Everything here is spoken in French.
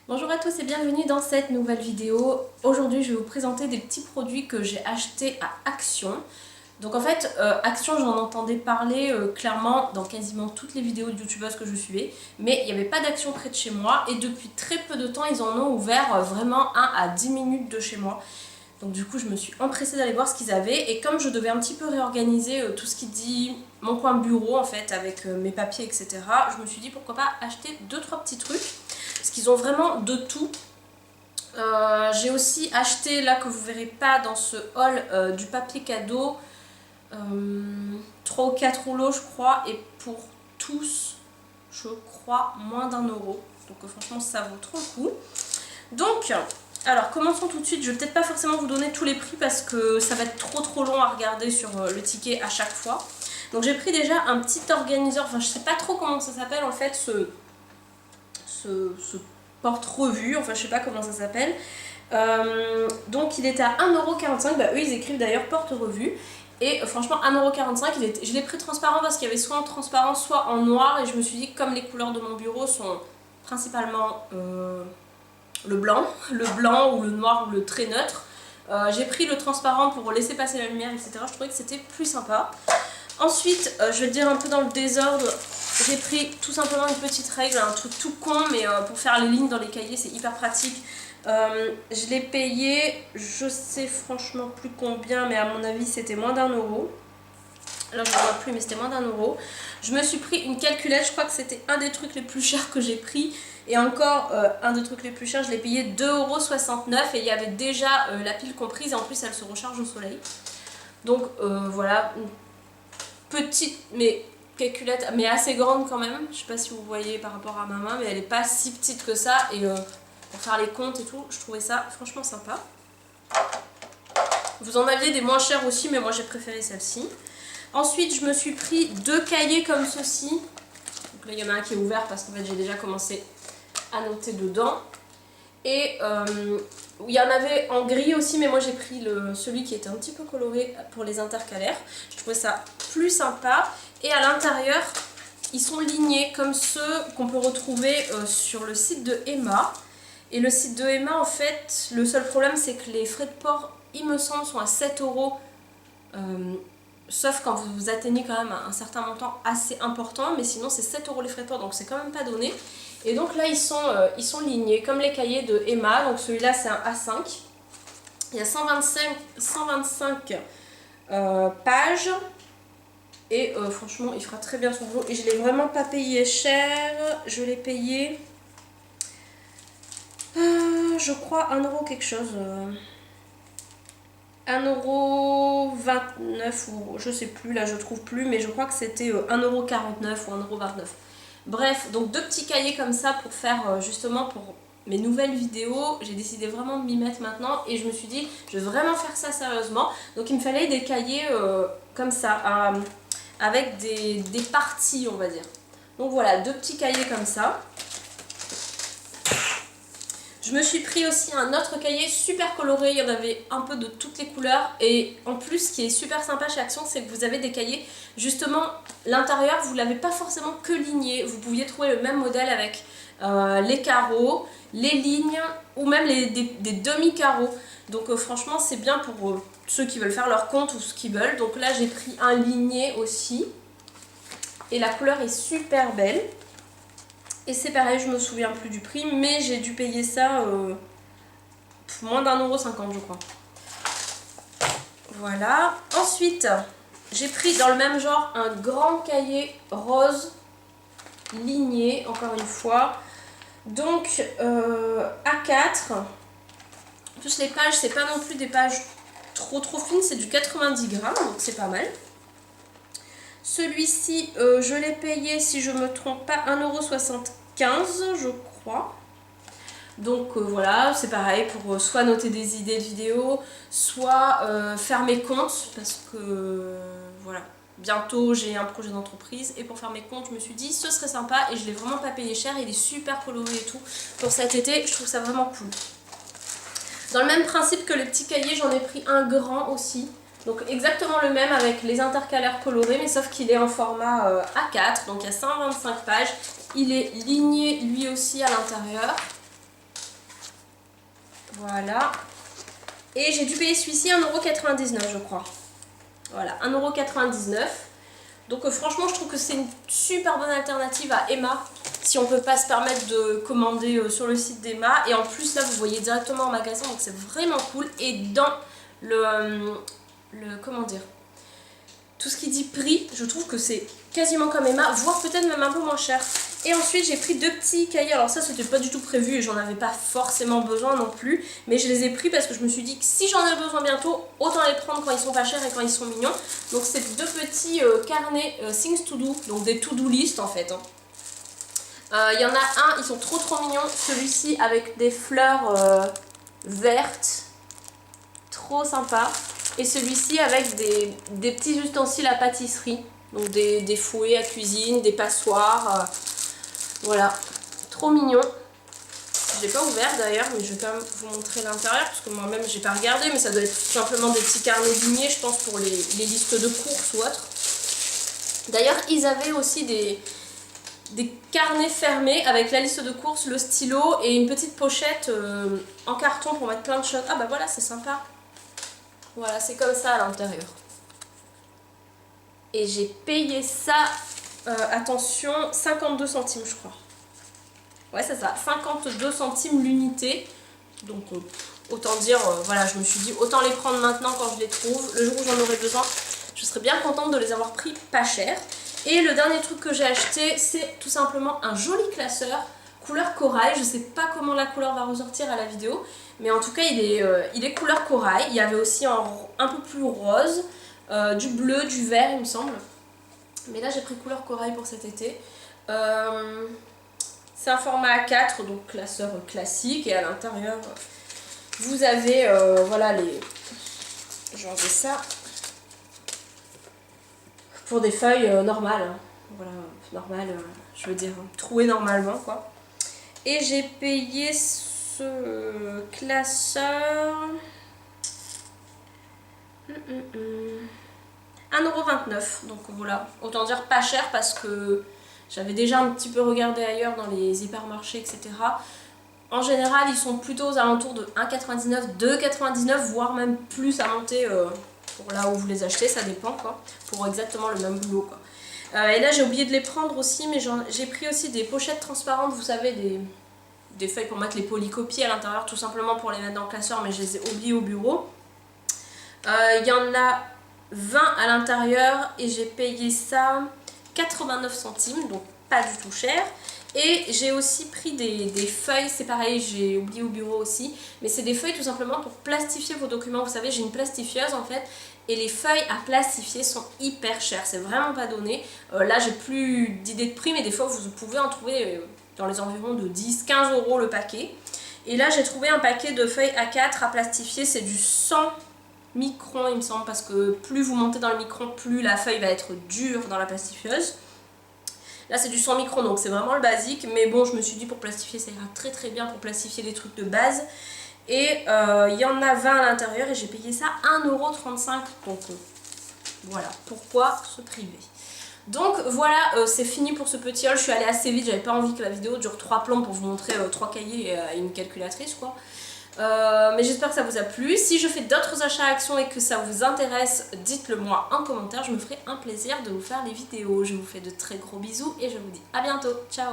Bonjour à tous et bienvenue dans cette nouvelle vidéo. Aujourd'hui je vais vous présenter des petits produits que j'ai achetés à Action. Donc en fait, Action j'en entendais parler clairement dans quasiment toutes les vidéos de youtubeuses que je suivais. Mais il n'y avait pas d'Action près de chez moi et depuis très peu de temps ils en ont ouvert vraiment un à 10 minutes de chez moi. Donc du coup je me suis empressée d'aller voir ce qu'ils avaient et comme je devais un petit peu réorganiser tout ce qui dit mon coin bureau en fait avec mes papiers etc. Je me suis dit pourquoi pas acheter 2-3 petits trucs parce qu'ils ont vraiment de tout. J'ai aussi acheté là que vous verrez pas dans ce haul du papier cadeau, 3 ou 4 rouleaux je crois et pour tous je crois moins d'1 euro. Donc franchement ça vaut trop le coup. Donc alors commençons tout de suite, je vais peut-être pas forcément vous donner tous les prix parce que ça va être trop long à regarder sur le ticket à chaque fois. Donc j'ai pris déjà un petit organiseur, enfin je sais pas trop comment ça s'appelle en fait ce porte-revue, enfin je sais pas comment ça s'appelle. Donc il était à 1,45€, bah eux ils écrivent d'ailleurs porte-revue. Et franchement 1,45€, je l'ai pris transparent parce qu'il y avait soit en transparent soit en noir et je me suis dit que comme les couleurs de mon bureau sont principalement le blanc ou le noir ou le très neutre, j'ai pris le transparent pour laisser passer la lumière etc. Je trouvais que c'était plus sympa. Ensuite, je vais te dire un peu dans le désordre, j'ai pris tout simplement une petite règle, un truc tout con, mais pour faire les lignes dans les cahiers, c'est hyper pratique. Je l'ai payé, je sais franchement plus combien, mais à mon avis c'était moins d'1 euro. Là je ne vois plus, mais c'était moins d'1 euro. Je me suis pris une calculette, je crois que c'était un des trucs les plus chers que j'ai pris. Et encore, un des trucs les plus chers, je l'ai payé 2,69€ et il y avait déjà la pile comprise et en plus elle se recharge au soleil. Donc voilà, petite mais calculette mais assez grande quand même, je sais pas si vous voyez par rapport à ma main mais elle est pas si petite que ça et pour faire les comptes et tout je trouvais ça franchement sympa. Vous en aviez des moins chères aussi mais moi j'ai préféré celle-ci. Ensuite je me suis pris 2 cahiers comme ceci, donc là il y en a un qui est ouvert parce qu'en fait j'ai déjà commencé à noter dedans et il y en avait en gris aussi mais moi j'ai pris celui qui était un petit peu coloré pour les intercalaires. Je trouvais ça plus sympa et à l'intérieur ils sont lignés comme ceux qu'on peut retrouver sur le site de Emma. Et le site de Emma en fait le seul problème c'est que les frais de port il me semble sont à 7 €, sauf quand vous atteignez quand même un certain montant assez important mais sinon c'est 7 € les frais de port donc c'est quand même pas donné. Et donc là ils sont lignés comme les cahiers de Emma, donc celui-là c'est un A5. Il y a 125 pages et franchement il fera très bien son boulot et je l'ai vraiment pas payé cher, je l'ai payé je crois 1 € quelque chose, 1,29€ ou je sais plus, là je trouve plus mais je crois que c'était 1,49€ ou 1,29€. Bref, donc 2 petits cahiers comme ça pour faire justement pour mes nouvelles vidéos. J'ai décidé vraiment de m'y mettre maintenant et je me suis dit je vais vraiment faire ça sérieusement. Donc il me fallait des cahiers comme ça, avec des parties on va dire. Donc voilà, 2 petits cahiers comme ça. Je me suis pris aussi un autre cahier super coloré, il y en avait un peu de toutes les couleurs et en plus ce qui est super sympa chez Action c'est que vous avez des cahiers, justement l'intérieur vous l'avez pas forcément que ligné, vous pouviez trouver le même modèle avec les carreaux, les lignes ou même des demi-carreaux. Donc franchement c'est bien pour ceux qui veulent faire leur compte ou ce qu'ils veulent. Donc là j'ai pris un ligné aussi et la couleur est super belle. Et c'est pareil, je me souviens plus du prix, mais j'ai dû payer ça moins d'1,50 € je crois. Voilà. Ensuite, j'ai pris dans le même genre un grand cahier rose ligné, encore une fois. Donc A4. En plus les pages, c'est pas non plus des pages trop fines, c'est du 90 grammes, donc c'est pas mal. Celui-ci, je l'ai payé, si je me trompe pas, 1,75 € je crois. Donc voilà, c'est pareil pour soit noter des idées de vidéos, soit faire mes comptes parce que voilà, bientôt j'ai un projet d'entreprise et pour faire mes comptes je me suis dit ce serait sympa et je l'ai vraiment pas payé cher, il est super coloré et tout. Pour cet été, je trouve ça vraiment cool. Dans le même principe que les petits cahiers, j'en ai pris un grand aussi. Donc exactement le même avec les intercalaires colorés, mais sauf qu'il est en format A4, donc il y a 125 pages. Il est ligné lui aussi à l'intérieur. Voilà. Et j'ai dû payer celui-ci 1,99 € je crois. Voilà, 1,99 €. Donc franchement, je trouve que c'est une super bonne alternative à Emma. Si on ne peut pas se permettre de commander sur le site d'Emma. Et en plus, là, vous voyez directement en magasin. Donc c'est vraiment cool. Et dans comment dire, tout ce qui dit prix, je trouve que c'est quasiment comme Emma, voire peut-être même un peu moins cher. Et ensuite j'ai pris 2 petits cahiers, alors ça c'était pas du tout prévu et j'en avais pas forcément besoin non plus, mais je les ai pris parce que je me suis dit que si j'en ai besoin bientôt, autant les prendre quand ils sont pas chers et quand ils sont mignons. Donc c'est 2 petits carnets Things to Do, donc des to-do list en fait. Il y en a un, ils sont trop mignons, celui-ci avec des fleurs vertes, trop sympa. Et celui-ci avec des petits ustensiles à pâtisserie. Donc des fouets à cuisine, des passoires. Voilà, trop mignon. Je l'ai pas ouvert d'ailleurs, mais je vais quand même vous montrer l'intérieur. Parce que moi-même j'ai pas regardé, mais ça doit être tout simplement des petits carnets lignés, je pense, pour les listes de courses ou autres. D'ailleurs, ils avaient aussi des carnets fermés avec la liste de courses, le stylo et une petite pochette en carton pour mettre plein de choses. Ah bah voilà, c'est sympa. Voilà, c'est comme ça à l'intérieur. Et j'ai payé ça, attention, 52 centimes je crois. Ouais, c'est ça, 52 centimes l'unité. Donc autant dire, voilà, je me suis dit autant les prendre maintenant quand je les trouve. Le jour où j'en aurai besoin, je serais bien contente de les avoir pris pas cher. Et le dernier truc que j'ai acheté, c'est tout simplement un joli classeur couleur corail. Je sais pas comment la couleur va ressortir à la vidéo, mais en tout cas il est couleur corail. Il y avait aussi un peu plus rose, du bleu, du vert il me semble. Mais là j'ai pris couleur corail pour cet été. C'est un format A4, donc classeur classique. Et à l'intérieur vous avez voilà les... Je vais enlever ça. Pour des feuilles normales. Hein. Voilà, normales, je veux dire trouées normalement quoi. Et j'ai payé ce classeur 1,29 €. Donc voilà, autant dire pas cher parce que j'avais déjà un petit peu regardé ailleurs dans les hypermarchés, etc. En général, ils sont plutôt aux alentours de 1,99 €, 2,99 €, voire même plus à monter pour là où vous les achetez, ça dépend quoi, pour exactement le même boulot quoi. Et là j'ai oublié de les prendre aussi, mais j'ai pris aussi des pochettes transparentes, vous savez, des feuilles pour mettre les polycopiés à l'intérieur, tout simplement pour les mettre dans le classeur, mais je les ai oubliées au bureau. Il y en a 20 à l'intérieur et j'ai payé ça 89 centimes, donc pas du tout cher. Et j'ai aussi pris des feuilles, c'est pareil, j'ai oublié au bureau aussi, mais c'est des feuilles tout simplement pour plastifier vos documents. Vous savez, j'ai une plastifieuse en fait, et les feuilles à plastifier sont hyper chères, c'est vraiment pas donné. Là j'ai plus d'idées de prix, mais des fois vous pouvez en trouver dans les environs de 10-15 € le paquet. Et là j'ai trouvé un paquet de feuilles A4 à plastifier, c'est du 100 microns il me semble, parce que plus vous montez dans le micron, plus la feuille va être dure dans la plastifieuse. Là c'est du 100 microns, donc c'est vraiment le basique, mais bon je me suis dit pour plastifier ça ira très bien pour plastifier les trucs de base. Et il y en a 20 à l'intérieur et j'ai payé ça 1,35 €, donc voilà, pourquoi se priver. Donc voilà, c'est fini pour ce petit haul, je suis allée assez vite, j'avais pas envie que la vidéo dure 3 plombs pour vous montrer 3 cahiers et une calculatrice quoi. Mais j'espère que ça vous a plu. Si je fais d'autres achats à Action et que ça vous intéresse, dites-le moi en commentaire, je me ferai un plaisir de vous faire les vidéos. Je vous fais de très gros bisous et je vous dis à bientôt, ciao.